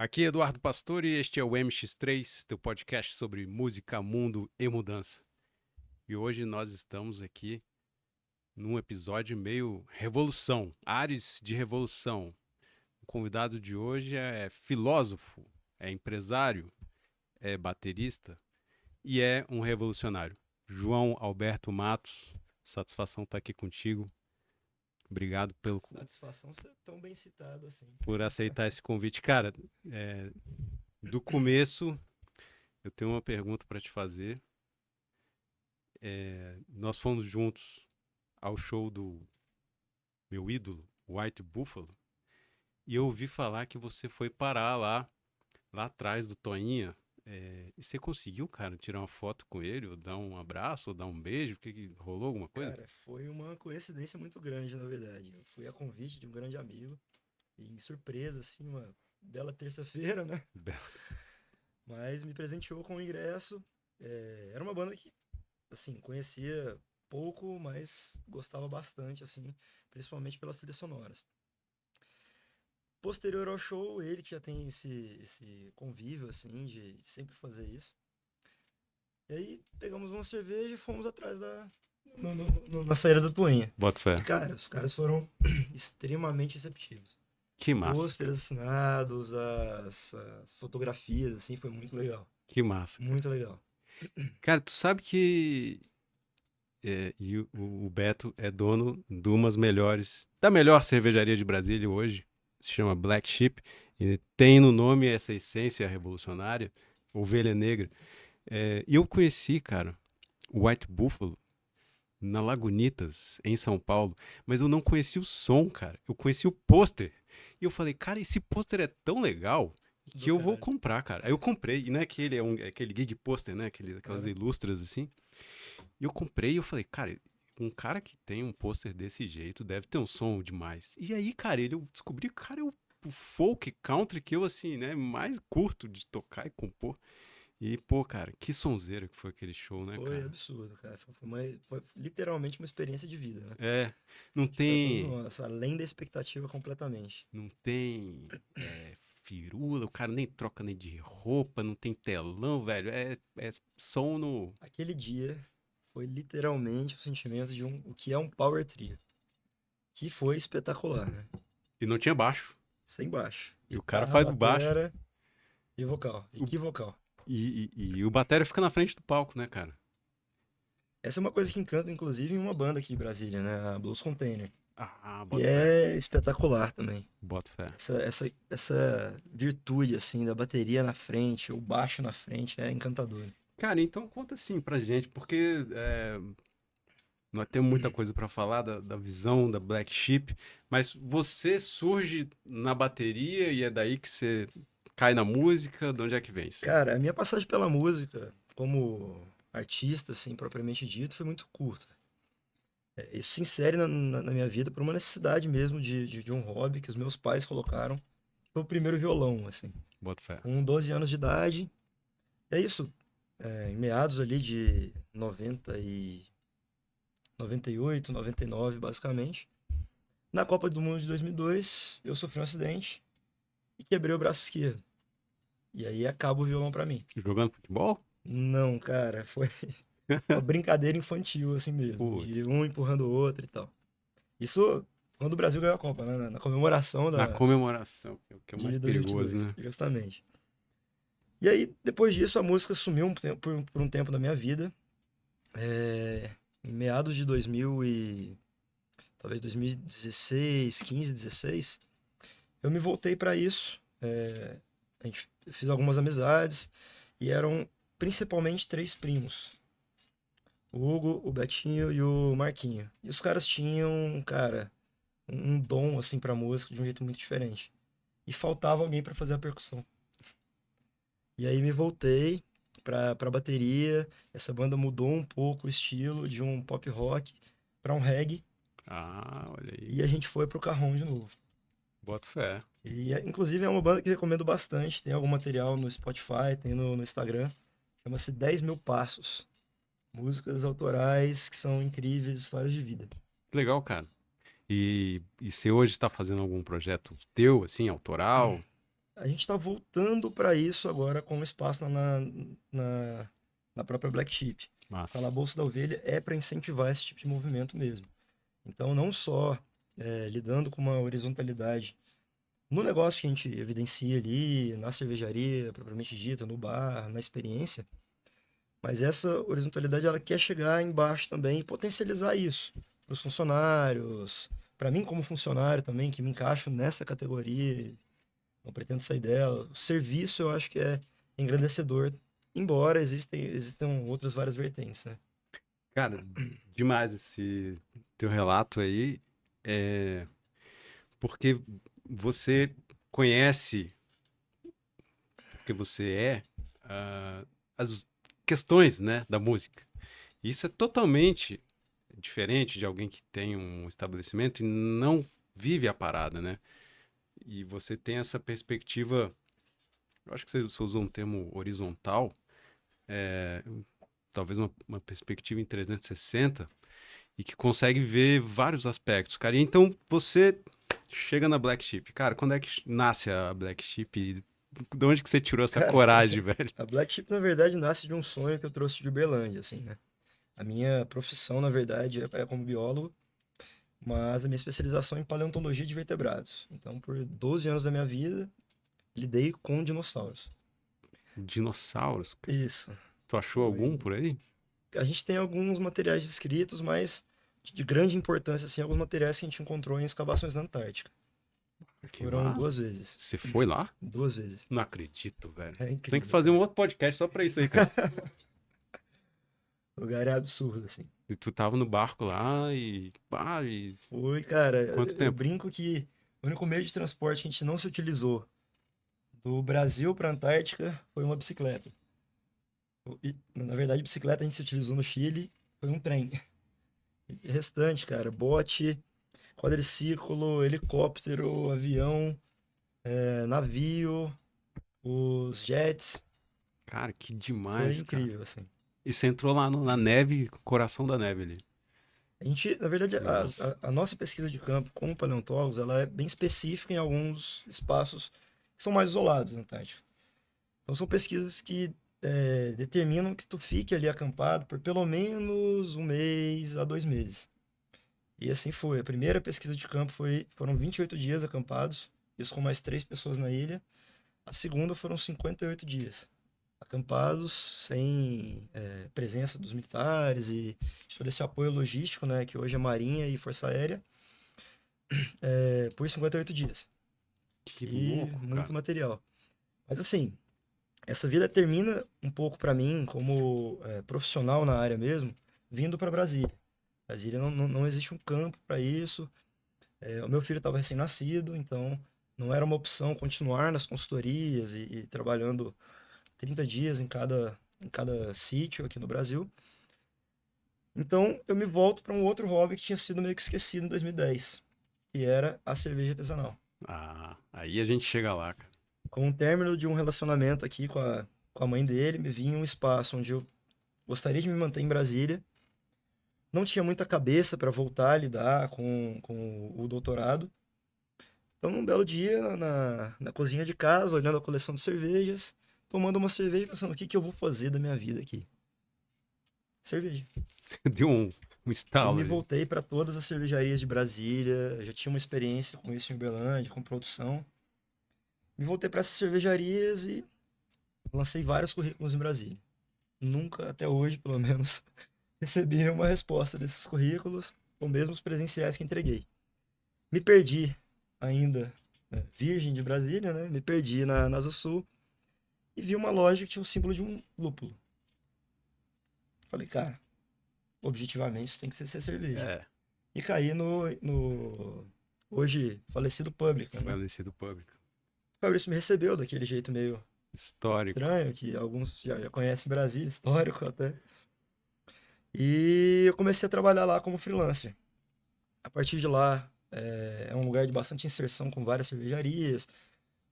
Aqui é Eduardo Pastor e este é o MX3, teu podcast sobre música, mundo e mudança. E hoje nós estamos aqui num episódio meio revolução, ares de revolução. O convidado de hoje é filósofo, é empresário, é baterista e é um revolucionário. João Alberto Matos, satisfação estar aqui contigo. Obrigado Satisfação ser tão bem citado assim. por aceitar esse convite. Cara, do começo eu tenho uma pergunta para te fazer. Nós fomos juntos ao show do meu ídolo, White Buffalo, e eu ouvi falar que você foi parar lá atrás do Toinha. E você conseguiu, cara, tirar uma foto com ele, ou dar um abraço, ou dar um beijo? Rolou alguma coisa? Cara, foi uma coincidência muito grande, na verdade. Eu fui a convite de um grande amigo, e em surpresa, assim, uma bela terça-feira, né? Mas me presenteou com o ingresso. Era uma banda que, assim, conhecia pouco, mas gostava bastante, assim, principalmente pelas trilhas sonoras. Posterior ao show, ele que já tem esse convívio, assim, de sempre fazer isso. E aí pegamos uma cerveja e fomos atrás na saída da Toinha. Bota fé. E, cara, os caras foram extremamente receptivos. Que massa, Pôsteres assinados, as fotografias, assim, foi muito legal. que massa. Muito legal. Cara, tu sabe que o Beto é dono de umas da melhor cervejaria de Brasília hoje, se chama Black Sheep, e tem no nome essa essência revolucionária, ovelha negra. E eu conheci, cara, o White Buffalo na Lagunitas, em São Paulo, mas eu não conheci o som, cara. Eu conheci o pôster. E eu falei, cara, esse pôster é tão legal que Do eu vou caralho. comprar, cara. Aí eu comprei, e não é que ele é aquele gig pôster, né? Aquelas Aham. ilustras assim. E eu comprei e eu falei, cara, um cara que tem um pôster desse jeito deve ter um som demais. E aí, cara, eu descobri que o cara é o folk country que eu, assim, né, mais curto de tocar e compor. E, pô, cara, que sonzeira que foi aquele show, né, Foi cara? absurdo, cara. Foi literalmente uma experiência de vida, né? É, não Acho que pra todos tem, nós, além da expectativa completamente. não tem firula, o cara nem troca nem de roupa, não tem telão, velho, é som no... Aquele dia foi literalmente o sentimento de o que é um power trio. Que foi espetacular, né? E não tinha baixo. Sem baixo. E o cara Guitarra, faz o baixo. batera e vocal. E O- que vocal. e o batera fica na frente do palco, né, cara? Essa é uma coisa que encanta, inclusive, em uma banda aqui em Brasília, né? A Blues Container. Ah, E bota fé. é espetacular também. Bota fé. Essa virtude, assim, da bateria na frente, o baixo na frente, é encantador. Cara, então conta assim pra gente, porque nós temos muita coisa pra falar da visão da Black Sheep, mas você surge na bateria e é daí que você cai na música, de onde é que vem isso? Cara, a minha passagem pela música, como artista, assim, propriamente dito, foi muito curta. Isso se insere na minha vida por uma necessidade mesmo de um hobby que os meus pais colocaram. Foi o primeiro violão, assim. Bota fé. Com 12 anos de idade. É isso. Em meados ali de 98, 99, basicamente. Na Copa do Mundo de 2002, eu sofri um acidente e quebrei o braço esquerdo. E aí acaba o violão pra mim. Jogando futebol? Não, cara, foi uma brincadeira infantil assim mesmo, de Putz, um empurrando o outro e tal. Isso quando o Brasil ganhou a Copa, né? Na comemoração na comemoração, que é o mais de perigoso, 2022, né? justamente. E aí, depois disso, a música sumiu por um tempo da minha vida. Em meados de 2000 e talvez 2016, 15, 16, eu me voltei para isso. A gente fiz algumas amizades e eram principalmente três primos. O Hugo, o Betinho e o Marquinho. E os caras tinham, cara, um dom assim para música de um jeito muito diferente. E faltava alguém para fazer a percussão. E aí me voltei pra bateria. Essa banda mudou um pouco o estilo de um pop rock para um reggae. Ah, olha aí. E a gente foi pro Carrom de novo. Bota fé. E inclusive é uma banda que recomendo bastante. Tem algum material no Spotify, tem no Instagram. Chama-se 10.000 Passos. Músicas autorais que são incríveis, histórias de vida. Legal, cara. E você hoje está fazendo algum projeto teu, assim, autoral? A gente está voltando para isso agora com o espaço na própria Black Sheep. O Massa. Calabouço da Ovelha é para incentivar esse tipo de movimento mesmo. Então, não só lidando com uma horizontalidade no negócio que a gente evidencia ali, na cervejaria, propriamente dita, no bar, na experiência, mas essa horizontalidade ela quer chegar embaixo também e potencializar isso para os funcionários, para mim como funcionário também, que me encaixo nessa categoria, não pretendo sair dela. O serviço eu acho que é engrandecedor, embora existam outras várias vertentes, né? Cara, demais esse teu relato aí, porque você conhece, porque você as questões, né, da música. Isso é totalmente diferente de alguém que tem um estabelecimento e não vive a parada, né? E você tem essa perspectiva, eu acho que você usou um termo horizontal, é, talvez uma perspectiva em 360, e que consegue ver vários aspectos, cara. E então você chega na Black Sheep. Cara, quando é que nasce a Black Sheep? De onde que você tirou essa Cara, coragem, velho? a Black Sheep, na verdade, nasce de um sonho que eu trouxe de Uberlândia, assim, né? A minha profissão, na verdade, é como biólogo, mas a minha especialização é em paleontologia de vertebrados. Então, por 12 anos da minha vida, lidei com dinossauros. Dinossauros? Isso. Tu achou algum Foi... por aí? A gente tem alguns materiais descritos, mas de grande importância, assim, alguns materiais que a gente encontrou em escavações na Antártica. Que Foram massa. 2 vezes. Você foi lá? 2 vezes. Não acredito, velho. É Tem que incrível, fazer um cara. outro podcast só pra isso aí, cara. O lugar é absurdo, assim. E tu tava no barco lá e. Pá, e Foi, cara, quanto eu tempo? brinco que o único meio de transporte que a gente não se utilizou do Brasil para a Antártica foi uma bicicleta. Na verdade, bicicleta a gente se utilizou no Chile, foi um trem. E o restante, cara, bote, quadriciclo, helicóptero, avião, navio, os jets, Cara, que foi demais, cara. incrível, assim. E você entrou lá na neve, coração da neve ali. A gente, na verdade, Que massa. a nossa pesquisa de campo como paleontólogos, ela é bem específica em alguns espaços que são mais isolados na Antártica. Então são pesquisas que determinam que tu fique ali acampado por pelo menos 1 mês a 2 meses. E assim foi. A primeira pesquisa de campo foram 28 dias acampados, isso com mais 3 pessoas na ilha. A segunda foram 58 dias acampados, sem presença dos militares e todo esse apoio logístico, né, que hoje é Marinha e Força Aérea, por 58 dias. Que E louco, muito cara. material. Mas assim, essa vida termina um pouco para mim, como profissional na área mesmo, vindo para Brasília. Brasília não existe um campo para isso. O meu filho estava recém-nascido, então não era uma opção continuar nas consultorias e trabalhando 30 dias em cada sítio aqui no Brasil. Então eu me volto para um outro hobby que tinha sido meio que esquecido em 2010, que era a cerveja artesanal. Ah, aí a gente chega lá, cara. Com o término de um relacionamento aqui com a mãe dele, me vi em um espaço onde eu gostaria de me manter em Brasília. Não tinha muita cabeça para voltar a lidar com o doutorado. Então, num belo dia, na cozinha de casa, olhando a coleção de cervejas, tomando uma cerveja, pensando, o que que eu vou fazer da minha vida aqui? Cerveja. Deu um Aí estalo me ali. voltei para todas as cervejarias de Brasília, já tinha uma experiência com isso em Uberlândia, com produção. Me voltei para essas cervejarias e lancei vários currículos em Brasília. Nunca, até hoje, pelo menos, recebi uma resposta desses currículos, ou mesmo os presenciais que entreguei. Me perdi ainda, né, virgem de Brasília, né? Me perdi na Asa Sul e vi uma loja que tinha o símbolo de um lúpulo. Falei, cara, objetivamente isso tem que ser cerveja. É, E caí no hoje falecido Publica, né? falecido público. O Fabrício me recebeu daquele jeito meio Histórico. estranho, que alguns já conhecem Brasília, histórico até. E eu comecei a trabalhar lá como freelancer. A partir de lá, é um lugar de bastante inserção com várias cervejarias,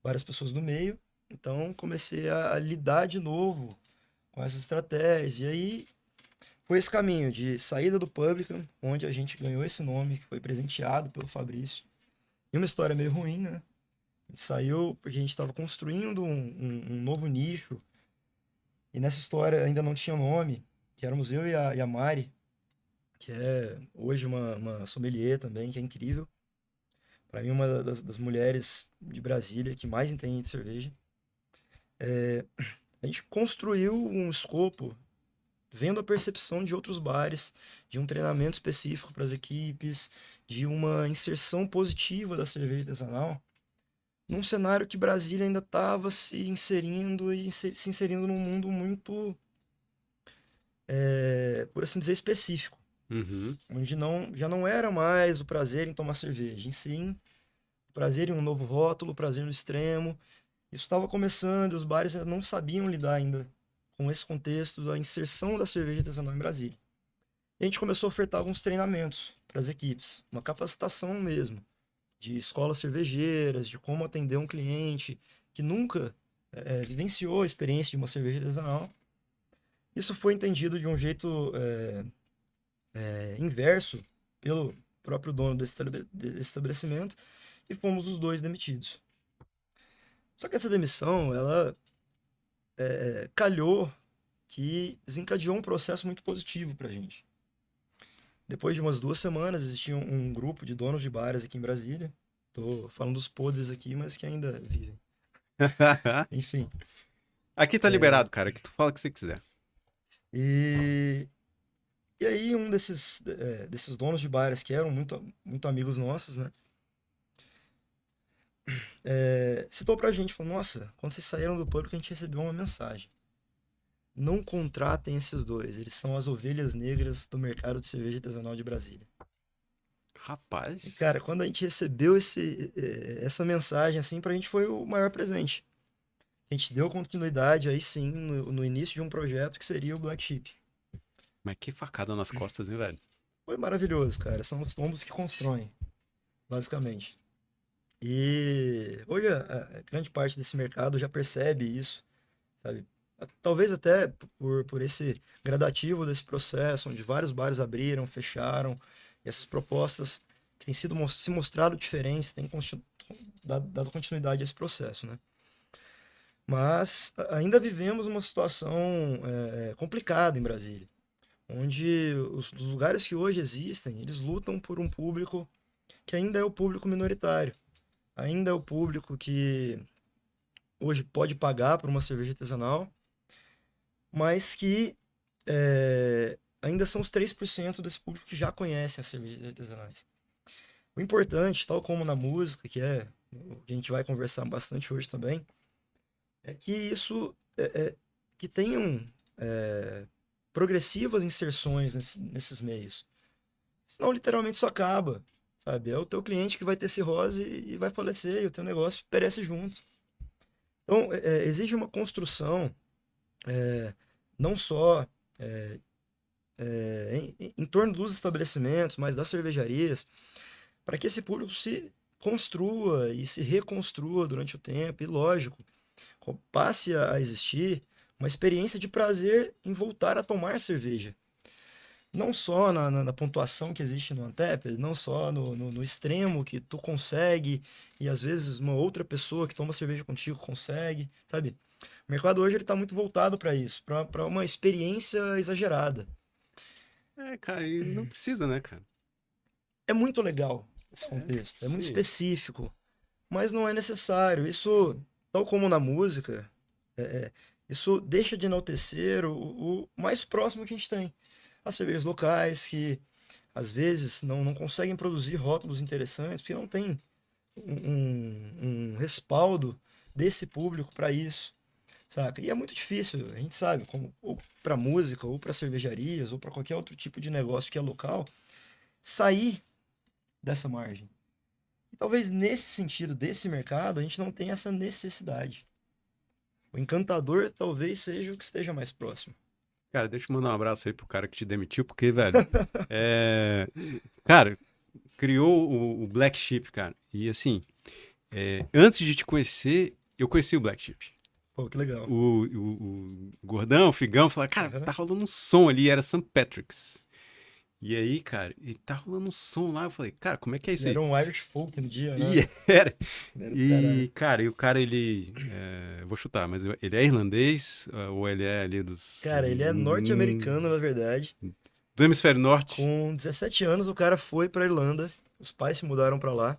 várias pessoas do meio. Então, comecei a lidar de novo com essas estratégias. E aí, foi esse caminho de saída do Publican, onde a gente ganhou esse nome, que foi presenteado pelo Fabrício. E uma história meio ruim, né? A gente saiu porque a gente estava construindo um novo nicho. E nessa história ainda não tinha nome, que éramos eu e a Mari, que é hoje uma sommelier também, que é incrível. Para mim, uma das mulheres de Brasília que mais entende de cerveja. A gente construiu um escopo vendo a percepção de outros bares, de um treinamento específico para as equipes, de uma inserção positiva da cerveja artesanal, num cenário que Brasília ainda estava se inserindo e se inserindo num mundo muito, por assim dizer, específico, Uhum. onde já não era mais o prazer em tomar cerveja, em sim o prazer em um novo rótulo, o prazer no extremo. Isso estava começando, e os bares não sabiam lidar ainda com esse contexto da inserção da cerveja artesanal em Brasília. E a gente começou a ofertar alguns treinamentos para as equipes, uma capacitação mesmo, de escolas cervejeiras, de como atender um cliente que nunca vivenciou a experiência de uma cerveja artesanal. Isso foi entendido de um jeito inverso pelo próprio dono desse estabelecimento e fomos os dois demitidos. Só que essa demissão, ela calhou que desencadeou um processo muito positivo para a gente. Depois de umas 2 semanas, existia um grupo de donos de bares aqui em Brasília. Tô falando dos podres aqui, mas que ainda vivem. Enfim. Aqui tá liberado, cara. Aqui tu fala o que você quiser. E, e aí um desses donos de bares que eram muito amigos nossos, né? Citou pra gente, falou, nossa, quando vocês saíram do público a gente recebeu uma mensagem. Não contratem esses dois, eles são as ovelhas negras do mercado de cerveja artesanal de Brasília. E, Rapaz. cara, quando a gente recebeu essa mensagem, assim, pra gente foi o maior presente. A gente deu continuidade aí sim no início de um projeto que seria o Black Sheep. Mas que facada nas costas, hein, velho? Foi maravilhoso, cara. São os tombos que constroem, basicamente. E hoje a grande parte desse mercado já percebe isso, sabe? Talvez até por esse gradativo desse processo, onde vários bares abriram, fecharam, e essas propostas que têm se mostrado diferentes, têm dado continuidade a esse processo, né? Mas ainda vivemos uma situação complicada em Brasília, onde os lugares que hoje existem, eles lutam por um público que ainda é o público minoritário, ainda é o público que hoje pode pagar por uma cerveja artesanal, mas que ainda são os 3% desse público que já conhecem as cervejas artesanais. O importante, tal como na música, que é o que a gente vai conversar bastante hoje também, é que isso que tenham progressivas inserções nesses meios. Senão, literalmente, isso acaba, sabe? É o teu cliente que vai ter cirrose e vai falecer, e o teu negócio perece junto. Então, exige uma construção, não só em torno dos estabelecimentos, mas das cervejarias, para que esse público se construa e se reconstrua durante o tempo, e lógico, passe a existir uma experiência de prazer em voltar a tomar cerveja. Não só na pontuação que existe no Antep, não só no extremo que tu consegue e às vezes uma outra pessoa que toma cerveja contigo consegue, sabe? O mercado hoje ele tá muito voltado para isso, para uma experiência exagerada. É, cara, e não precisa, né, cara? É muito legal esse É, contexto, é muito sim. específico, mas não é necessário. Isso, tal como na música, é, é, isso deixa de enaltecer o mais próximo que a gente tem. As cervejas locais, que às vezes não conseguem produzir rótulos interessantes, porque não tem um respaldo desse público para isso, saca? E é muito difícil, a gente sabe, como, ou para música, ou para cervejarias, ou para qualquer outro tipo de negócio que é local, sair dessa margem. E talvez nesse sentido, desse mercado, a gente não tenha essa necessidade. O encantador talvez seja o que esteja mais próximo. Cara, deixa eu mandar um abraço aí pro cara que te demitiu, porque, velho, cara, criou o Black Sheep, cara. E assim, antes de te conhecer, eu conheci o Black Sheep. Pô, que legal. O Gordão, o Figão, falaram, cara, Aham. tá rolando um som ali, era St. Patrick's. E aí, cara, e tá rolando um som lá. Eu falei, cara, como é que é isso Ele aí? era um Irish folk no dia, E né? era. Ele era do caralho. E, cara, o cara, eu vou chutar, mas ele é irlandês ou ele é ali Cara, ele é norte-americano, na verdade. do hemisfério norte? Com 17 anos, o cara foi pra Irlanda. Os pais se mudaram pra lá.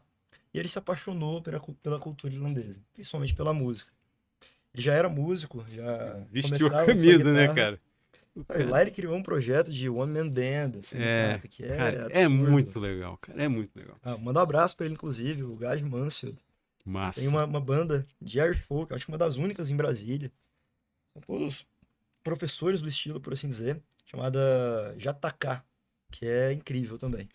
E ele se apaixonou pela cultura irlandesa, principalmente pela música. Ele já era músico, já Vestiu a começava a sua camisa, né, guitarra. cara? O Sabe, cara. lá ele criou um projeto de one man band, assim, saca? Que Cara, é é absurdo. muito legal, cara. É muito legal. Ah, manda um abraço pra ele, inclusive, o Gage Mansfield. Tem Massa. uma banda de Irish folk, acho que uma das únicas em Brasília. São todos professores do estilo, por assim dizer, chamada Jatacá, que é incrível também.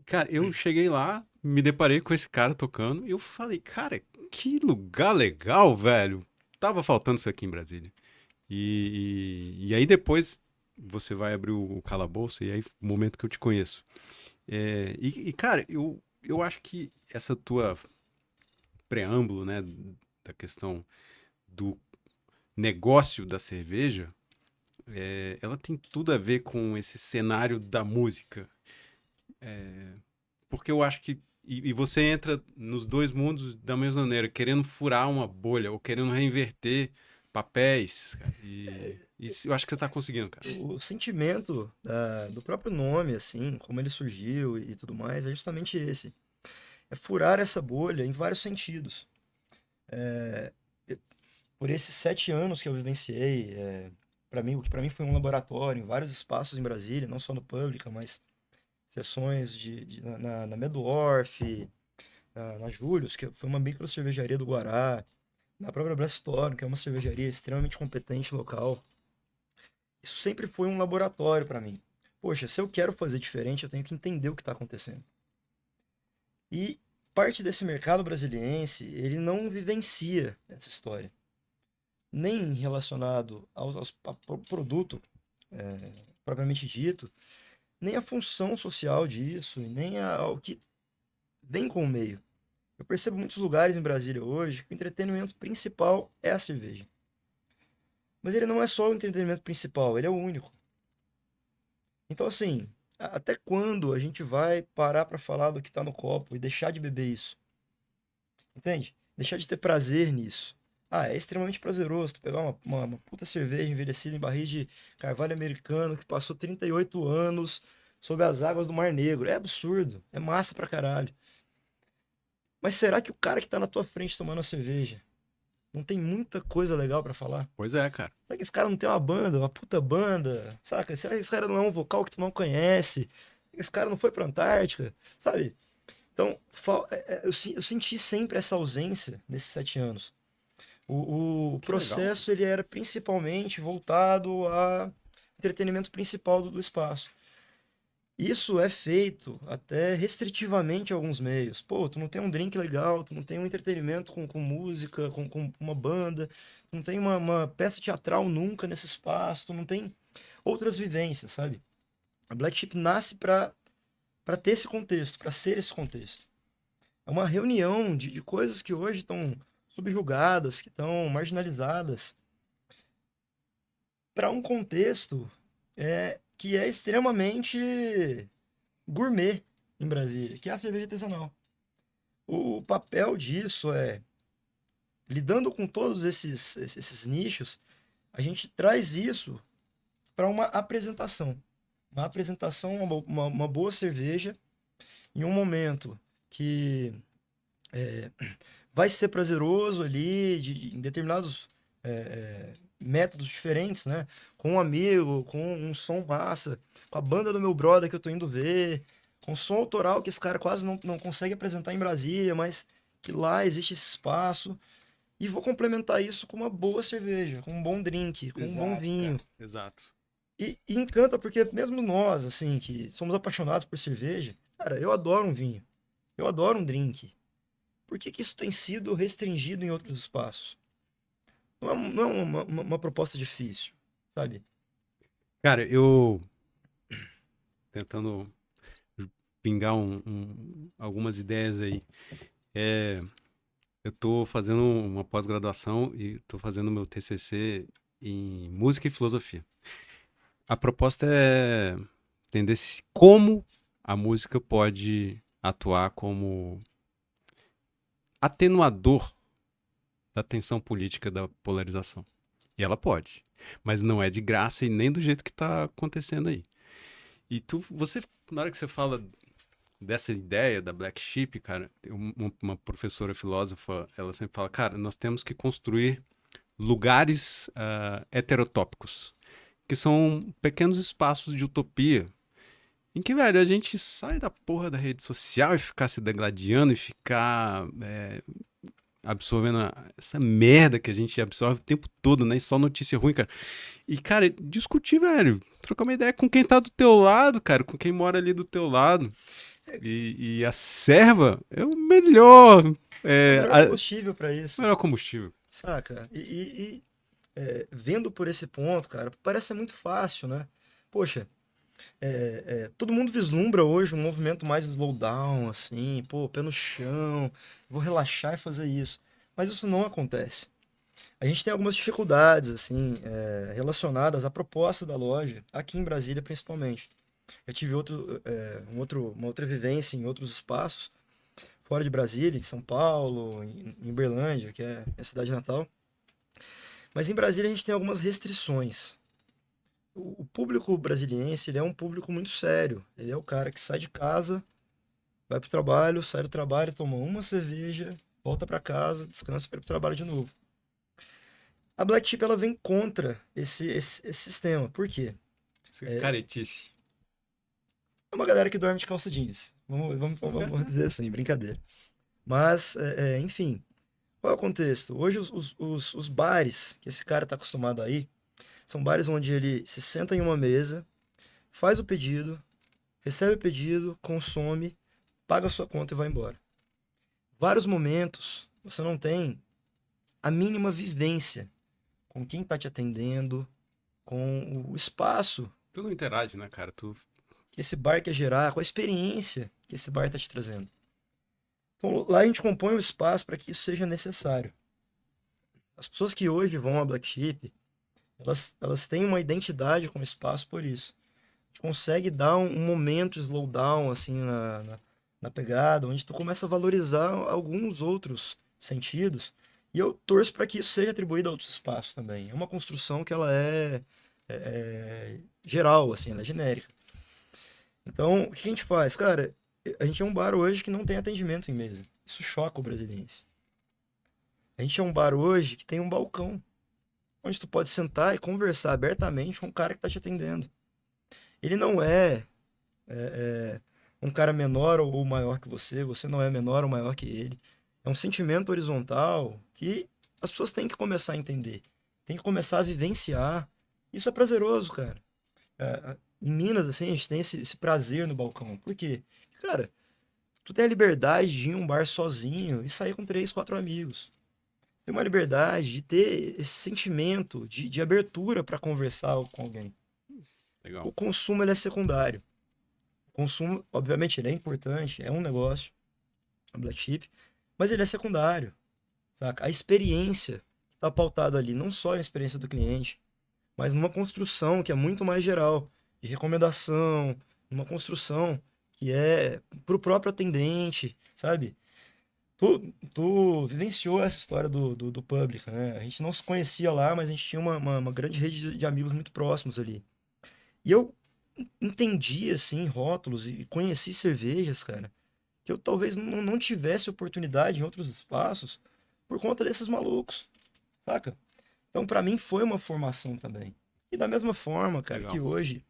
Cara, eu cheguei lá, me deparei com esse cara tocando e eu falei, cara, que lugar legal, velho. Tava faltando isso aqui em Brasília. E aí depois você vai abrir o calabouço e aí o momento que eu te conheço. Cara, eu acho que essa tua preâmbulo, né, da questão do negócio da cerveja, ela tem tudo a ver com esse cenário da música. Porque eu acho que. E você entra nos dois mundos da mesma maneira, querendo furar uma bolha ou querendo reinverter papéis, cara. E eu acho que você tá conseguindo, cara. O sentimento do próprio nome, assim, como ele surgiu e tudo mais, é justamente esse. É furar essa bolha em vários sentidos. Por esses 7 anos que eu vivenciei, para mim, o que para mim foi um laboratório em vários espaços em Brasília, não só no Pública, mas sessões na Medorf, na Július, que foi uma micro cervejaria do Guará, na própria Brastorno, que é uma cervejaria extremamente competente local. Isso sempre foi um laboratório para mim. Poxa, se eu quero fazer diferente, eu tenho que entender o que está acontecendo. E parte desse mercado brasiliense, ele não vivencia essa história. Nem relacionado ao produto propriamente dito, nem a função social disso, e nem ao que vem com o meio. Eu percebo muitos lugares em Brasília hoje que o entretenimento principal é a cerveja. Mas ele não é só o entretenimento principal, ele é o único. Então, assim, até quando a gente vai parar para falar do que tá no copo e deixar de beber isso? Entende? Deixar de ter prazer nisso. Ah, é extremamente prazeroso tu pegar uma puta cerveja envelhecida em barris de carvalho americano que passou 38 anos sob as águas do Mar Negro. É absurdo. É massa pra caralho. Mas será que o cara que tá na tua frente tomando a cerveja não tem muita coisa legal pra falar? Pois é, cara. Será que esse cara não tem uma banda, uma puta banda? Saca? Será que esse cara não é um vocal que tu não conhece? Será que esse cara não foi pra Antártica? Sabe? Então, eu senti sempre essa ausência nesses 7 anos. O Que legal. processo ele era principalmente voltado a entretenimento principal do espaço. Isso é feito até restritivamente em alguns meios. Pô, tu não tem um drink legal, tu não tem um entretenimento com música, com uma banda, tu não tem uma peça teatral nunca nesse espaço, tu não tem outras vivências, sabe? A Black Sheep nasce para ter esse contexto, para ser esse contexto. É uma reunião de coisas que hoje estão subjugadas, que estão marginalizadas, para um contexto que é extremamente gourmet em Brasília, que é a cerveja artesanal. O papel disso é, lidando com todos esses nichos, a gente traz isso para uma apresentação. Uma apresentação, uma boa cerveja, em um momento que vai ser prazeroso ali, em determinados métodos diferentes, né? Com um amigo, com um som massa, com a banda do meu brother que eu tô indo ver, com som autoral que esse cara quase não consegue apresentar em Brasília, mas que lá existe esse espaço. E vou complementar isso com uma boa cerveja, com um bom drink, com um bom Exato, vinho. cara. Exato. E encanta porque mesmo nós, assim, que somos apaixonados por cerveja, cara, eu adoro um vinho, eu adoro um drink. Por que que isso tem sido restringido em outros espaços? Não é uma proposta difícil, sabe? Cara, eu tentando pingar algumas ideias aí. É, eu tô fazendo uma pós-graduação e tô fazendo meu TCC em música e filosofia. A proposta é entender como a música pode atuar como atenuador da tensão política, da polarização. E ela pode, mas não é de graça e nem do jeito que tá acontecendo aí. E você, na hora que você fala dessa ideia da Black Sheep, cara, uma professora filósofa, ela sempre fala, cara, nós temos que construir lugares heterotópicos, que são pequenos espaços de utopia, em que, velho, a gente sai da porra da rede social e ficar se degladiando e ficar absorvendo essa merda que a gente absorve o tempo todo, né? E só notícia ruim, cara. E, cara, discutir, velho, trocar uma ideia com quem tá do teu lado, cara, com quem mora ali do teu lado. E a serva é o melhor. É o É, melhor combustível pra isso, melhor combustível. saca? Vendo por esse ponto, cara, parece ser muito fácil, né? Poxa, todo mundo vislumbra hoje um movimento mais slowdown, assim, pô, pé no chão, vou relaxar e fazer isso. Mas isso não acontece. A gente tem algumas dificuldades, assim, relacionadas à proposta da loja, aqui em Brasília principalmente. Eu tive uma outra vivência em outros espaços, fora de Brasília, em São Paulo, em Uberlândia, que é a cidade natal. Mas em Brasília a gente tem algumas restrições. O público brasiliense, ele é um público muito sério. Ele é o cara que sai de casa, vai pro trabalho, sai do trabalho, toma uma cerveja, volta para casa, descansa para ir pro trabalho de novo. A Black Sheep, ela vem contra esse sistema. Por quê? Caretice. É uma galera que dorme de calça jeans. Vamos dizer assim, brincadeira. Mas, enfim, qual é o contexto? Hoje os bares que esse cara está acostumado a ir são bares onde ele se senta em uma mesa, faz o pedido, recebe o pedido, consome, paga a sua conta e vai embora. Vários momentos você não tem a mínima vivência com quem está te atendendo, com o espaço Tu não interage, né, cara? que esse bar quer gerar, com a experiência que esse bar está te trazendo. Então, lá a gente compõe o espaço para que isso seja necessário. As pessoas que hoje vão à Black Sheep, elas têm uma identidade com o espaço por isso. A gente consegue dar um momento slowdown, assim, na pegada, onde tu começa a valorizar alguns outros sentidos. E eu torço para que isso seja atribuído a outros espaços também. É uma construção que ela é geral, assim, ela é genérica. Então, o que a gente faz? Cara, a gente é um bar hoje que não tem atendimento em mesa. Isso choca o brasiliense. A gente é um bar hoje que tem um balcão, onde tu pode sentar e conversar abertamente com o cara que está te atendendo. Ele não é um cara menor ou maior que você não é menor ou maior que ele. É um sentimento horizontal que as pessoas têm que começar a entender. Tem que começar a vivenciar. Isso é prazeroso, cara. Em Minas, assim, a gente tem esse prazer no balcão. Por quê? Cara, tu tem a liberdade de ir em um bar sozinho e sair com 3, 4 amigos. Você tem uma liberdade de ter esse sentimento de abertura para conversar com alguém. Legal. O consumo, ele é secundário. O consumo, obviamente, ele é importante, é um negócio, a Black Sheep, mas ele é secundário, saca? A experiência está pautada ali, não só na experiência do cliente, mas numa construção que é muito mais geral, de recomendação, uma construção que é pro próprio atendente, sabe? Tu vivenciou essa história do Publica, né? A gente não se conhecia lá, mas a gente tinha uma grande rede de amigos muito próximos ali. E eu entendi, assim, rótulos e conheci cervejas, cara, que eu talvez não tivesse oportunidade em outros espaços por conta desses malucos, saca? Então, pra mim, foi uma formação também. E da mesma forma, cara, que Legal. hoje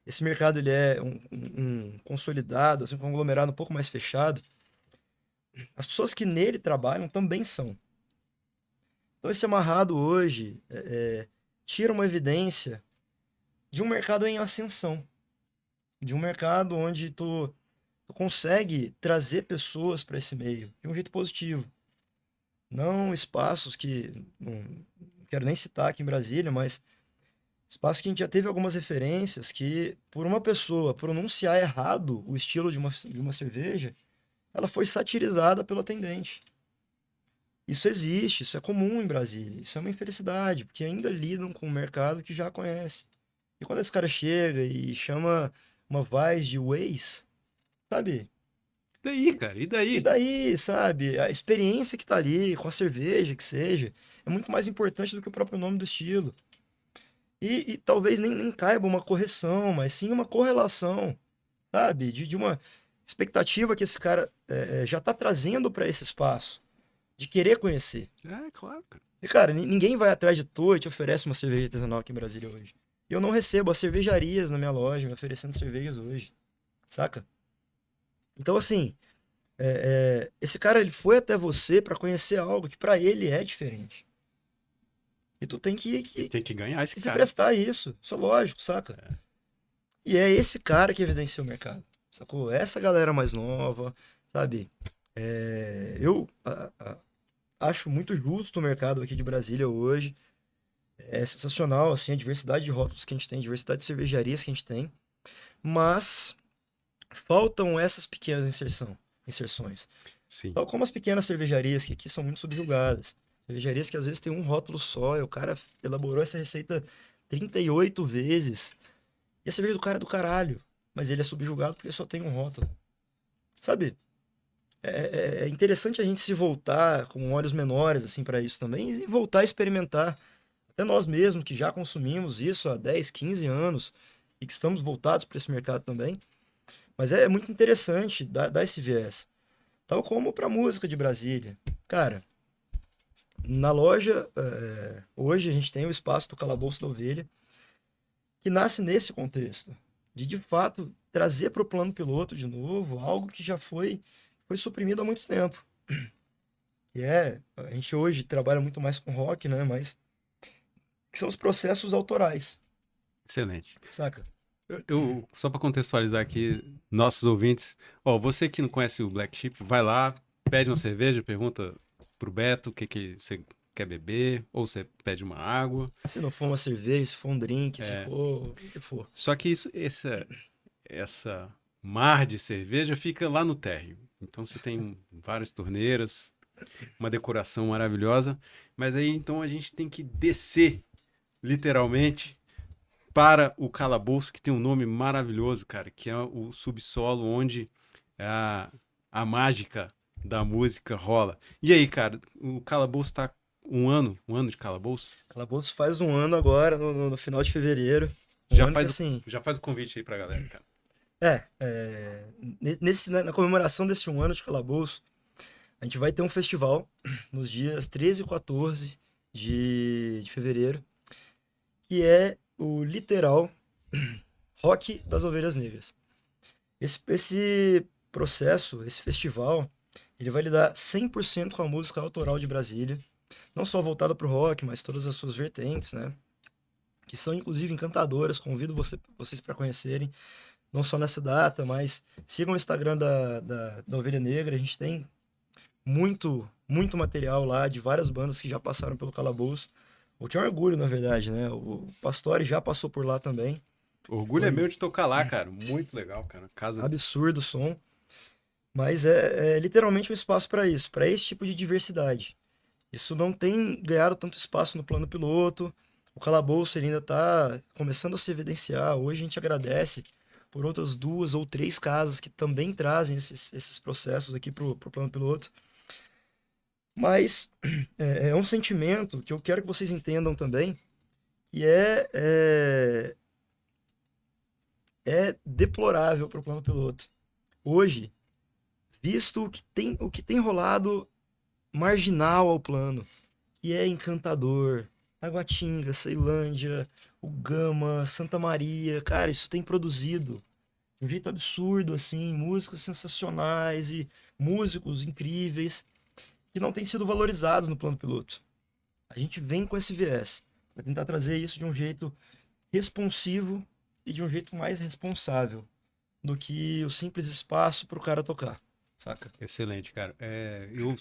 esse mercado ele é um consolidado, assim, um conglomerado um pouco mais fechado, as pessoas que nele trabalham também são. Então, esse amarrado hoje tira uma evidência de um mercado em ascensão, de um mercado onde tu consegue trazer pessoas para esse meio de um jeito positivo. Não espaços que não quero nem citar aqui em Brasília, mas espaços que a gente já teve algumas referências que, por uma pessoa pronunciar errado o estilo de uma cerveja, ela foi satirizada pelo atendente. Isso existe, isso é comum em Brasília. Isso é uma infelicidade, porque ainda lidam com um mercado que já conhece. E quando esse cara chega e chama uma Weiss de Weiss, sabe? E daí, cara? E E daí? daí, sabe? A experiência que tá ali, com a cerveja, que seja, é muito mais importante do que o próprio nome do estilo. E talvez nem caiba uma correção, mas sim uma correlação, sabe? De uma expectativa que esse cara já tá trazendo para esse espaço, de querer conhecer. É, claro, cara. E, cara, ninguém vai atrás de tu e te oferece uma cerveja artesanal aqui em Brasília hoje. Eu não recebo as cervejarias na minha loja me oferecendo cervejas hoje, saca? Então, assim, esse cara ele foi até você para conhecer algo que para ele é diferente. E tu tem E tem que ganhar esse que se cara. prestar a isso. Isso é lógico, saca? E é esse cara que evidencia o mercado, sacou? Essa galera mais nova, sabe? Eu acho muito justo o mercado aqui de Brasília hoje. É sensacional, assim, a diversidade de rótulos que a gente tem, a diversidade de cervejarias que a gente tem. Mas faltam essas pequenas inserções. Sim. Tal como as pequenas cervejarias, que aqui são muito subjugadas. Cervejarias que às vezes tem um rótulo só, e o cara elaborou essa receita 38 vezes. E a cerveja do cara é do caralho. Mas ele é subjugado porque só tem um rótulo. Sabe? É interessante a gente se voltar com olhos menores assim para isso também e voltar a experimentar. Até nós mesmos que já consumimos isso há 10, 15 anos e que estamos voltados para esse mercado também. Mas é muito interessante dar esse viés. Tal como para a música de Brasília. Cara, na loja, hoje a gente tem o espaço do Calabouço da Ovelha, que nasce nesse contexto. De fato, trazer para o plano piloto de novo algo que já foi suprimido há muito tempo. E a gente hoje trabalha muito mais com rock, né? Mas que são os processos autorais, Excelente. saca? Só para contextualizar aqui, nossos ouvintes, ó, você que não conhece o Black Sheep, vai lá, pede uma cerveja, pergunta pro Beto o que que você quer beber, ou você pede uma água. Se não for uma cerveja, se for um drink, se É, for o que for. só que essa mar de cerveja fica lá no térreo. Então você tem várias torneiras, uma decoração maravilhosa, mas aí então a gente tem que descer, literalmente, para o calabouço, que tem um nome maravilhoso, cara, que é o subsolo onde a, a mágica da música rola. E aí, cara, o calabouço tá um ano de calabouço? Calabouço faz um ano agora, no final de fevereiro. Um Já ano que faz assim. já faz o convite aí pra galera, cara. Na comemoração desse um ano de Calabouço, a gente vai ter um festival nos dias 13 e 14 de fevereiro, que é o literal Rock das Ovelhas Negras. Esse processo, esse festival, ele vai lidar 100% com a música autoral de Brasília, não só voltada para o rock, mas todas as suas vertentes, né? Que são inclusive encantadoras. Convido vocês para conhecerem, não só nessa data, mas sigam o Instagram da Ovelha Negra. A gente tem muito material lá de várias bandas que já passaram pelo Calabouço. O que é um orgulho, na verdade, né? O Pastore já passou por lá também. Orgulho é Foi meu de tocar lá, cara. Muito legal, cara. Casa. absurdo o som. Mas é literalmente um espaço para isso, para esse tipo de diversidade. Isso não tem ganhado tanto espaço no plano piloto. O Calabouço ele ainda está começando a se evidenciar. Hoje a gente agradece por outras 2 ou 3 casas que também trazem esses processos aqui para o plano piloto. Mas é um sentimento que eu quero que vocês entendam também, que é deplorável para o plano piloto. Hoje, visto o que tem rolado marginal ao plano, que é Encantador, Taguatinga, Ceilândia, o Gama, Santa Maria, cara, isso tem produzido de um jeito absurdo, assim, músicas sensacionais e músicos incríveis que não têm sido valorizados no plano piloto. A gente vem com esse viés para tentar trazer isso de um jeito responsivo e de um jeito mais responsável do que o simples espaço para o cara tocar, saca? Excelente, cara.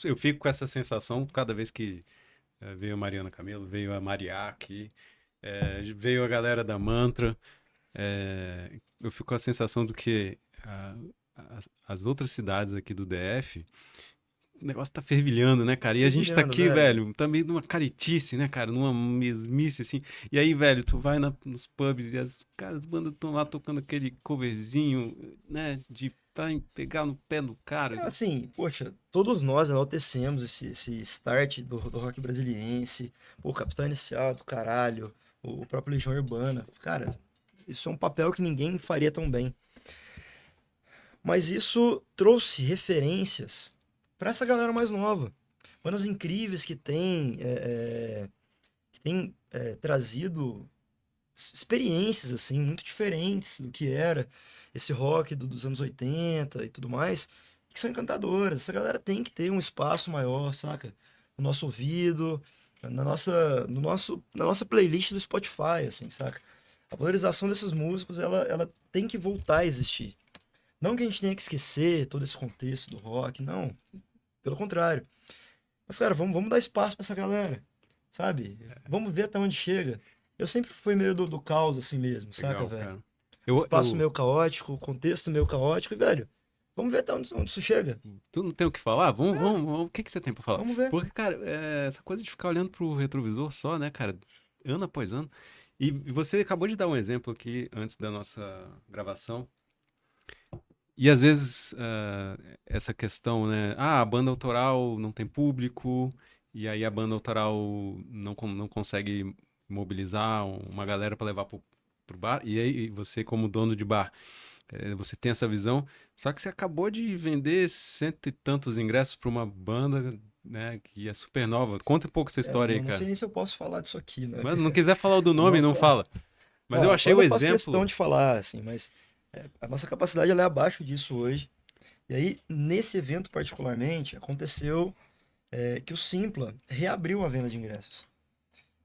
Eu fico com essa sensação cada vez que veio a Mariana Camelo, veio a Mariá aqui, veio a galera da Mantra. Eu fico com a sensação do que as outras cidades aqui do DF negócio tá fervilhando, né, cara? E a gente tá Fervilhando, aqui, velho. velho, também numa caretice, né, cara? Numa mesmice, assim. E aí, velho, tu vai nos pubs e as bandas estão lá tocando aquele coverzinho, né? De pegar no pé do cara. É assim, poxa, todos nós enaltecemos esse start do rock brasiliense, pô, Capital Inicial, do caralho, o próprio Legião Urbana. Cara, isso é um papel que ninguém faria tão bem. Mas isso trouxe referências para essa galera mais nova. Bandas incríveis que têm trazido experiências assim muito diferentes do que era esse rock dos anos 80 e tudo mais, que são encantadoras. Essa galera tem que ter um espaço maior, saca? No nosso ouvido, na nossa playlist do Spotify, assim, saca? A valorização desses músicos, ela tem que voltar a existir. Não que a gente tenha que esquecer todo esse contexto do rock, não. Pelo contrário. Mas, cara, vamos dar espaço pra essa galera, sabe? Vamos ver até onde chega. Eu sempre fui meio do caos assim mesmo, saca, Legal, velho? cara. O Eu, espaço eu, meio caótico, o contexto meio caótico, e, velho, vamos ver até onde isso chega. Tu não tem o que falar? O que você tem pra falar? Vamos ver. Porque, cara, essa coisa de ficar olhando pro retrovisor só, né, cara, ano após ano. E você acabou de dar um exemplo aqui antes da nossa gravação. E às vezes essa questão, né? Ah, a banda autoral não tem público, e aí a banda autoral não consegue mobilizar uma galera para levar pro bar. E aí você, como dono de bar, você tem essa visão, só que você acabou de vender cento e tantos ingressos para uma banda, né, que é super nova. Conta um pouco essa história aí, Não sei cara. nem se eu posso falar disso aqui, né? Mas não quiser falar o do A nome, não nossa. fala. Mas eu Não, a achei o banda eu faço questão exemplo. de falar, assim, mas a nossa capacidade ela é abaixo disso hoje. E aí, nesse evento particularmente, aconteceu que o Simpla reabriu a venda de ingressos.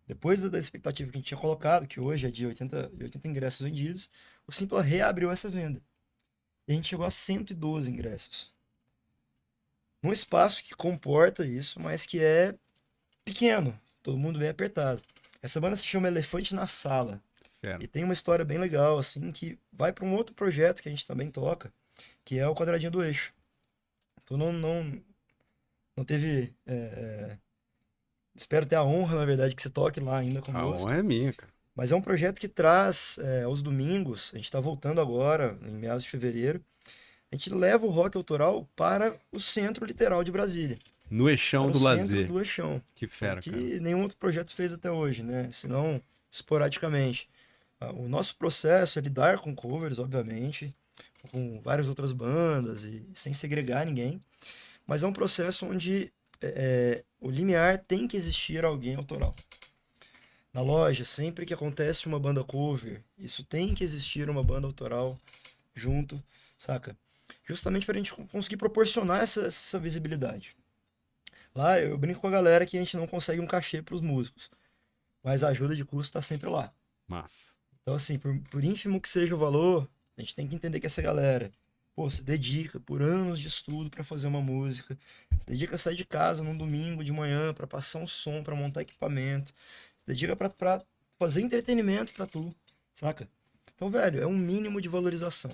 Depois da expectativa que a gente tinha colocado, que hoje é de 80 ingressos vendidos, o Simpla reabriu essa venda. E a gente chegou a 112 ingressos. Num espaço que comporta isso, mas que é pequeno, todo mundo bem apertado. Essa banda se chama Elefante na Sala. Cara, E tem uma história bem legal, assim, que vai para um outro projeto que a gente também toca, que é o Quadradinho do Eixo. Então não teve. Espero ter a honra, na verdade, que você toque lá ainda a conosco. honra é minha, cara. Mas é um projeto que traz aos domingos, a gente está voltando agora, em meados de fevereiro, a gente leva o rock autoral para o centro literal de Brasília, No eixão para o do centro lazer. do Eixão, Que que é o fera, cara. que nenhum outro projeto fez até hoje, né? Senão, esporadicamente. O nosso processo é lidar com covers, obviamente, com várias outras bandas e sem segregar ninguém, mas é um processo onde o limiar tem que existir alguém autoral. Na loja, sempre que acontece uma banda cover, isso tem que existir uma banda autoral junto, saca? Justamente para a gente conseguir proporcionar essa visibilidade. Lá eu brinco com a galera que a gente não consegue um cachê para os músicos, mas a ajuda de custo está sempre lá. Massa. Então, assim, por ínfimo que seja o valor, a gente tem que entender que essa galera, pô, se dedica por anos de estudo para fazer uma música, se dedica a sair de casa num domingo de manhã para passar um som, para montar equipamento, se dedica para fazer entretenimento para tu, saca? Então, velho, é um mínimo de valorização,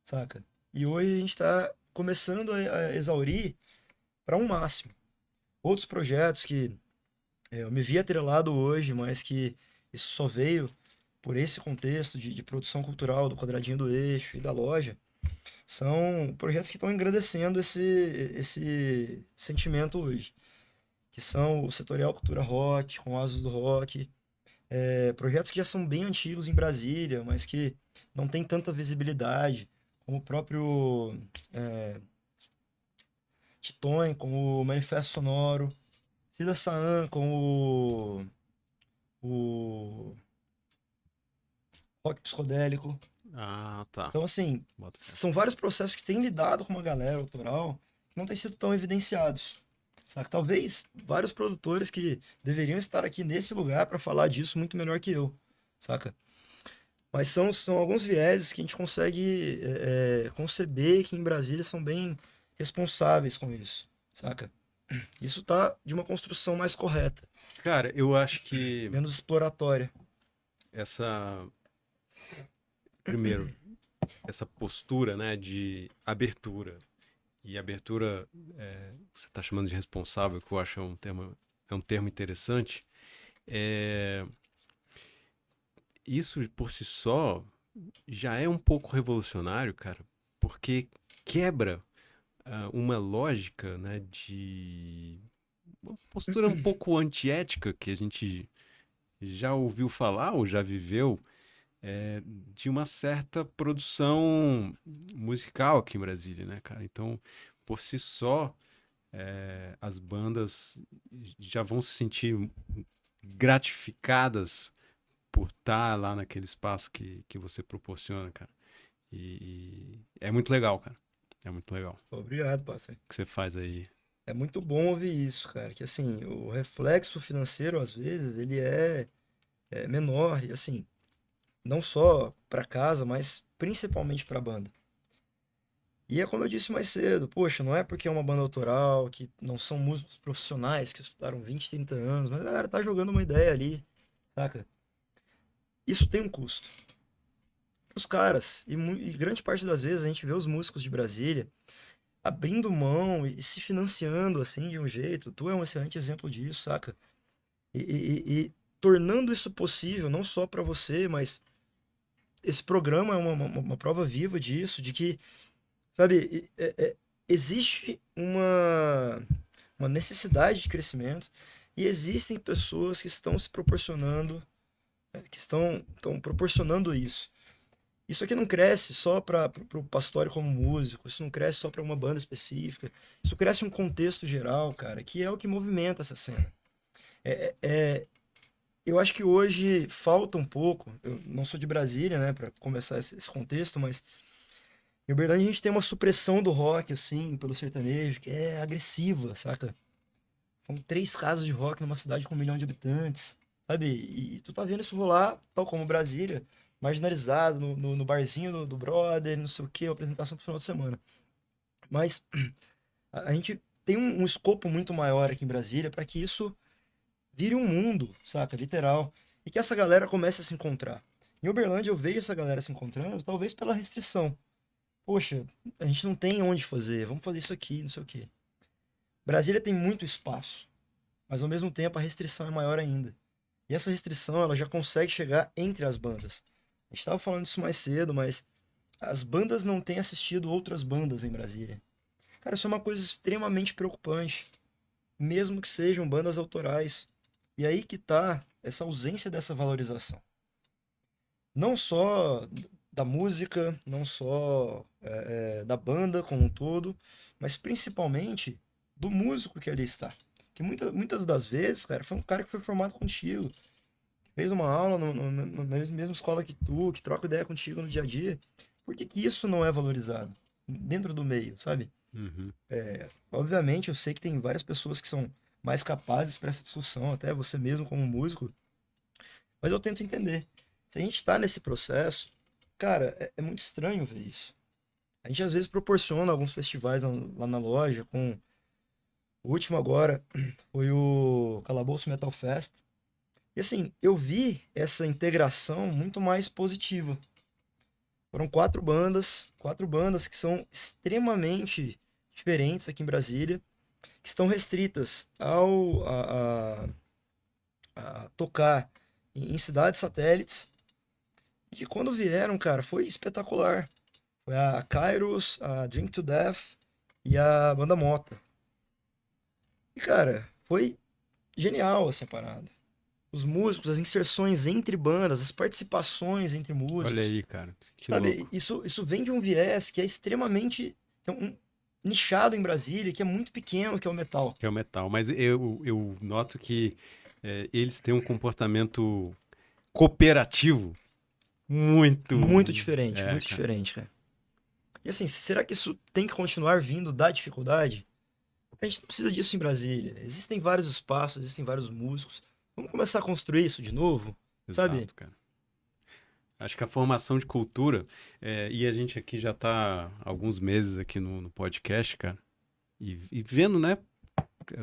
saca? E hoje a gente tá começando a exaurir para um máximo. Outros projetos que eu me vi atrelado hoje, mas que isso só veio por esse contexto de produção cultural do Quadradinho do Eixo e da loja, são projetos que estão engrandecendo esse sentimento hoje, que são o Setorial Cultura Rock, com Asos do Rock, projetos que já são bem antigos em Brasília, mas que não tem tanta visibilidade, como o próprio Titon, com o Manifesto Sonoro, Cida Saan com o rock psicodélico. Ah, tá. Então, assim, Bota fé. são vários processos que têm lidado com uma galera autoral que não têm sido tão evidenciados. Sabe? Talvez vários produtores que deveriam estar aqui nesse lugar para falar disso muito melhor que eu, saca? Mas são alguns vieses que a gente consegue conceber que em Brasília são bem responsáveis com isso, saca? Isso tá de uma construção mais correta, Cara, eu acho que menos exploratória. essa. Primeiro, essa postura, né, de abertura E abertura, você está chamando de responsável, que eu acho é um termo interessante. É, isso por si só já é um pouco revolucionário, cara, porque quebra uma lógica, né, de uma postura um pouco antiética que a gente já ouviu falar ou já viveu, de uma certa produção musical aqui em Brasília, né, cara? Então, por si só, as bandas já vão se sentir gratificadas por estar lá naquele espaço que você proporciona, cara. E é muito legal, cara. É muito legal. Obrigado, parceiro. O que você faz aí? É muito bom ouvir isso, cara. Que assim, o reflexo financeiro, às vezes, ele é menor. E assim, não só para casa, mas principalmente para banda. E é como eu disse mais cedo, poxa, não é porque é uma banda autoral, que não são músicos profissionais que estudaram 20, 30 anos, mas a galera tá jogando uma ideia ali, saca? Isso tem um custo. Os caras, e grande parte das vezes a gente vê os músicos de Brasília abrindo mão e se financiando assim de um jeito. Tu é um excelente exemplo disso, saca? E tornando isso possível, não só para você, mas esse programa é uma prova viva disso, de que, sabe, existe uma necessidade de crescimento e existem pessoas que estão se proporcionando, que estão proporcionando isso. Isso aqui não cresce só para o Pastório como músico, isso não cresce só para uma banda específica, isso cresce um contexto geral, cara, que é o que movimenta essa cena. Eu acho que hoje falta um pouco, eu não sou de Brasília, né, para começar esse contexto, mas em Uberlândia a gente tem uma supressão do rock, assim, pelo sertanejo, que é agressiva, saca? São 3 casas de rock numa cidade com 1 milhão de habitantes, sabe? E tu tá vendo isso rolar, tal como Brasília, marginalizado, no barzinho do brother, não sei o quê, apresentação pro final de semana. Mas a gente tem um escopo muito maior aqui em Brasília para que isso vire um mundo, saca? Literal. E que essa galera comece a se encontrar. Em Uberlândia eu vejo essa galera se encontrando, talvez pela restrição. Poxa, a gente não tem onde fazer, vamos fazer isso aqui, não sei o quê. Brasília tem muito espaço, mas ao mesmo tempo a restrição é maior ainda. E essa restrição ela já consegue chegar entre as bandas. A gente estava falando disso mais cedo, mas as bandas não têm assistido outras bandas em Brasília. Cara, isso é uma coisa extremamente preocupante, mesmo que sejam bandas autorais. E aí que tá essa ausência dessa valorização. Não só da música, não só da banda como um todo, mas principalmente do músico que ali está. Que muitas das vezes, cara, foi um cara que foi formado contigo, fez uma aula na mesma escola que tu, que troca ideia contigo no dia a dia. Por que que isso não é valorizado dentro do meio, sabe? Uhum. Obviamente, eu sei que tem várias pessoas que são mais capazes para essa discussão, até você mesmo como músico, mas eu tento entender. Se a gente está nesse processo, cara, é muito estranho ver isso. A gente às vezes proporciona alguns festivais lá na loja, com o último agora foi o Calabouço Metal Fest. E assim, eu vi essa integração muito mais positiva. Foram 4 bandas que são extremamente diferentes aqui em Brasília, que estão restritas a tocar em cidades satélites. E que quando vieram, cara, foi espetacular. Foi a Kairos, a Drink to Death e a Banda Mota. E, cara, foi genial essa parada. Os músicos, as inserções entre bandas, as participações entre Olha músicos. aí, cara. Que Sabe, louco. isso vem de um viés que é extremamente nichado em Brasília, que é muito pequeno, que é o metal. Que é o metal. Mas eu noto que eles têm um comportamento cooperativo muito. Muito diferente, É, muito cara. diferente, cara. E assim, será que isso tem que continuar vindo da dificuldade? A gente não precisa disso em Brasília. Existem vários espaços, existem vários músicos. Vamos começar a construir isso de novo, sabe? Exato, cara. Acho que a formação de cultura, e a gente aqui já está há alguns meses aqui no podcast, cara, e vendo, né,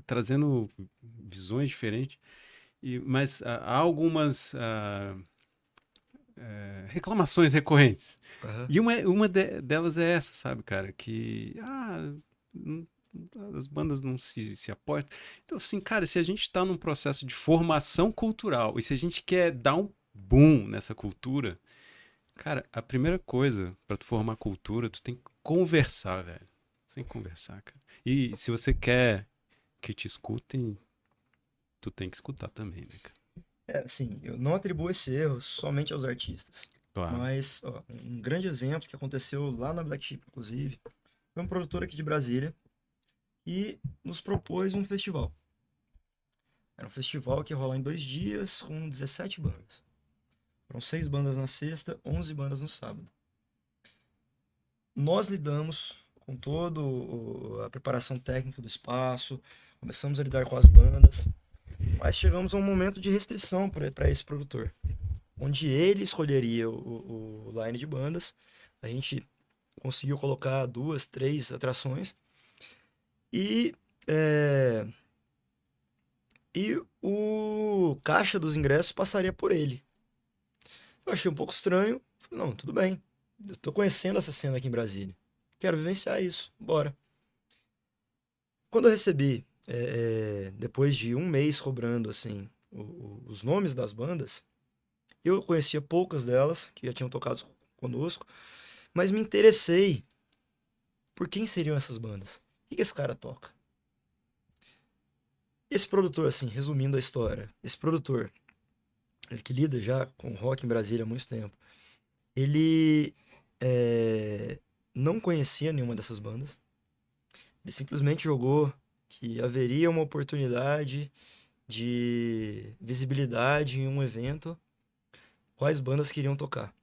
trazendo visões diferentes, mas há algumas reclamações recorrentes. Aham. E uma delas é essa, sabe, cara, que as bandas não se apoiam. Então, assim, cara, se a gente está num processo de formação cultural e se a gente quer dar um boom nessa cultura, cara, a primeira coisa para tu formar cultura, tu tem que conversar, velho. Você tem que conversar, cara. E se você quer que te escutem, tu tem que escutar também, né, cara? Assim, eu não atribuo esse erro somente aos artistas. Claro. Mas, ó, um grande exemplo que aconteceu lá na Black Sheep, inclusive, foi um produtor aqui de Brasília e nos propôs um festival. Era um festival que ia rolar em 2 dias com 17 bandas. Foram 6 bandas na sexta, 11 bandas no sábado. Nós lidamos com toda a preparação técnica do espaço, começamos a lidar com as bandas, mas chegamos a um momento de restrição para esse produtor, onde ele escolheria o line de bandas. A gente conseguiu colocar 2, 3 atrações e, e o caixa dos ingressos passaria por ele. Eu achei um pouco estranho, falei, não, tudo bem, eu tô conhecendo essa cena aqui em Brasília, quero vivenciar isso, bora. Quando eu recebi, depois de um mês cobrando assim, os nomes das bandas, eu conhecia poucas delas, que já tinham tocado conosco, mas me interessei por quem seriam essas bandas. O que esse cara toca? Esse produtor, assim, resumindo a história, esse produtor, ele que lida já com rock em Brasília há muito tempo, ele não conhecia nenhuma dessas bandas. Ele simplesmente jogou que haveria uma oportunidade de visibilidade em um evento, quais bandas queriam tocar.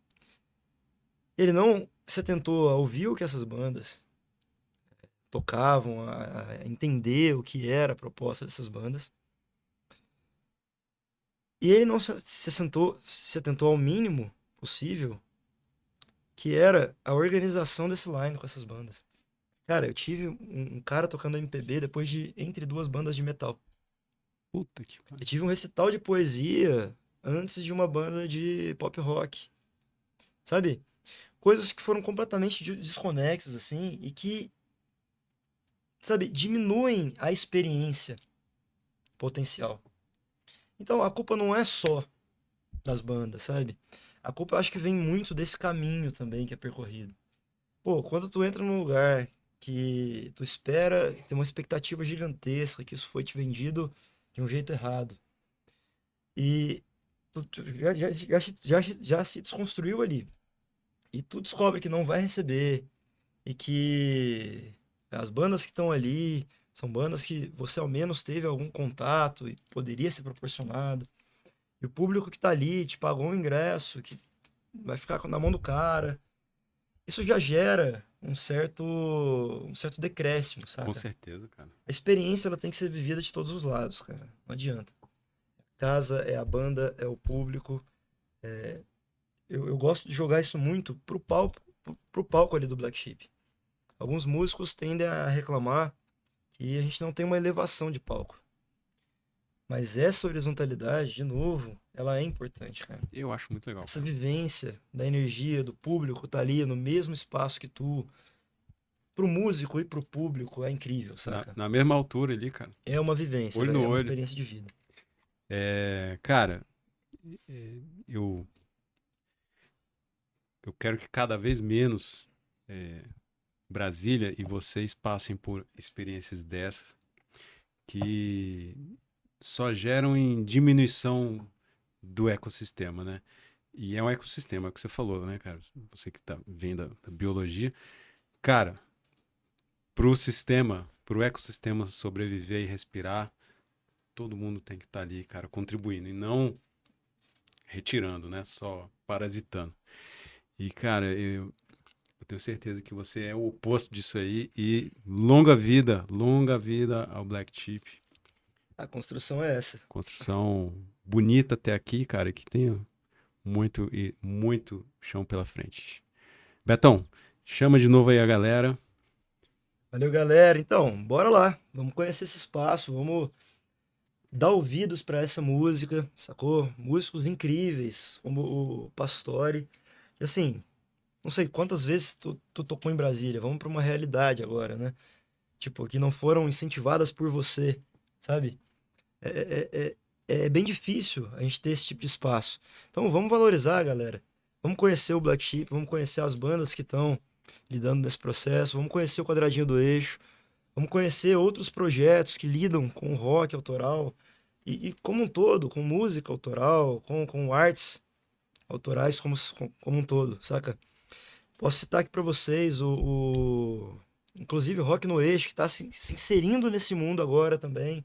Ele não se atentou a ouvir o que essas bandas tocavam, a entender o que era a proposta dessas bandas. E ele não se atentou ao mínimo possível, que era a organização desse line com essas bandas. Cara, eu tive um cara tocando MPB depois de entre 2 bandas de metal. Puta que Eu pariu. tive um recital de poesia antes de uma banda de pop rock. Sabe? Coisas que foram completamente desconexas, assim, e que, sabe, diminuem a experiência potencial. Então, a culpa não é só das bandas, sabe? A culpa eu acho que vem muito desse caminho também que é percorrido. Pô, quando tu entra num lugar que tu espera, tem uma expectativa gigantesca, que isso foi te vendido de um jeito errado. E tu já se desconstruiu ali. E tu descobre que não vai receber. E que as bandas que estão ali são bandas que você ao menos teve algum contato e poderia ser proporcionado. E o público que tá ali te pagou um ingresso, que vai ficar na mão do cara. Isso já gera um certo decréscimo, Com saca? certeza, cara. A experiência ela tem que ser vivida de todos os lados, cara. Não adianta. Casa é a banda, é o público. Eu gosto de jogar isso muito pro palco ali do Black Sheep. Alguns músicos tendem a reclamar que a gente não tem uma elevação de palco. Mas essa horizontalidade, de novo, ela é importante, cara. Eu acho muito legal, Essa cara. vivência da energia do público tá ali no mesmo espaço que tu, pro músico e pro público é incrível, saca? Na mesma altura ali, cara. É uma vivência, Olho no é uma olho. experiência de vida. Cara, é, eu, eu quero que cada vez menos Brasília e vocês passem por experiências dessas que só geram em diminuição do ecossistema, né? E é um ecossistema, é o que você falou, né, cara? Você que vem da biologia. Cara, pro ecossistema sobreviver e respirar, todo mundo tem que estar ali, cara, contribuindo e não retirando, né? Só parasitando. E, cara, eu tenho certeza que você é o oposto disso aí. E longa vida ao Black Sheep. A construção é essa. Construção bonita até aqui, cara, que tenha muito e muito chão pela frente. Betão, chama de novo aí a galera. Valeu, galera. Então, bora lá. Vamos conhecer esse espaço, vamos dar ouvidos para essa música, sacou? Músicos incríveis, como o Pastore. E assim, não sei quantas vezes tu tocou em Brasília. Vamos para uma realidade agora, né? tipo, que não foram incentivadas por você, sabe? É bem difícil a gente ter esse tipo de espaço. Então vamos valorizar, galera. Vamos conhecer o Black Sheep, vamos conhecer as bandas que estão lidando nesse processo, vamos conhecer o Quadradinho do Eixo, vamos conhecer outros projetos que lidam com rock autoral e como um todo, com música autoral, com artes autorais como um todo, saca? Posso citar aqui pra vocês inclusive o Rock no Eixo, que tá se inserindo nesse mundo agora também.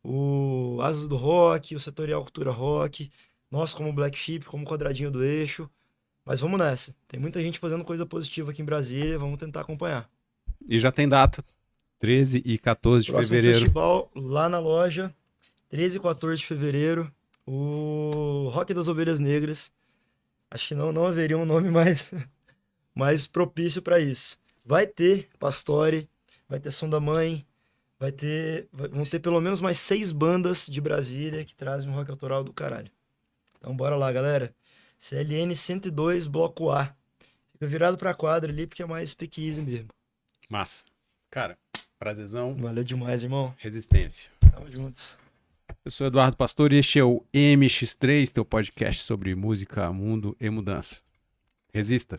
O Asas do Rock, o Setorial Cultura Rock, nós como Black Sheep, como Quadradinho do Eixo. Mas vamos nessa. Tem muita gente fazendo coisa positiva aqui em Brasília, vamos tentar acompanhar. E já tem data, 13 e 14 de Próximo fevereiro. festival lá na loja, 13 e 14 de fevereiro, o Rock das Ovelhas Negras. Acho que não haveria um nome mais propício para isso. Vai ter Pastore, vai ter Som da Mãe, vão ter pelo menos mais 6 bandas de Brasília que trazem um rock autoral do caralho. Então bora lá, galera. CLN 102, bloco A. Fica virado pra quadra ali, porque é mais speakeasy mesmo. Massa. Cara, prazerzão. Valeu demais, irmão. Resistência. Estamos juntos. Eu sou Eduardo Pastor e este é o MX3, teu podcast sobre música, mundo e mudança. Resista.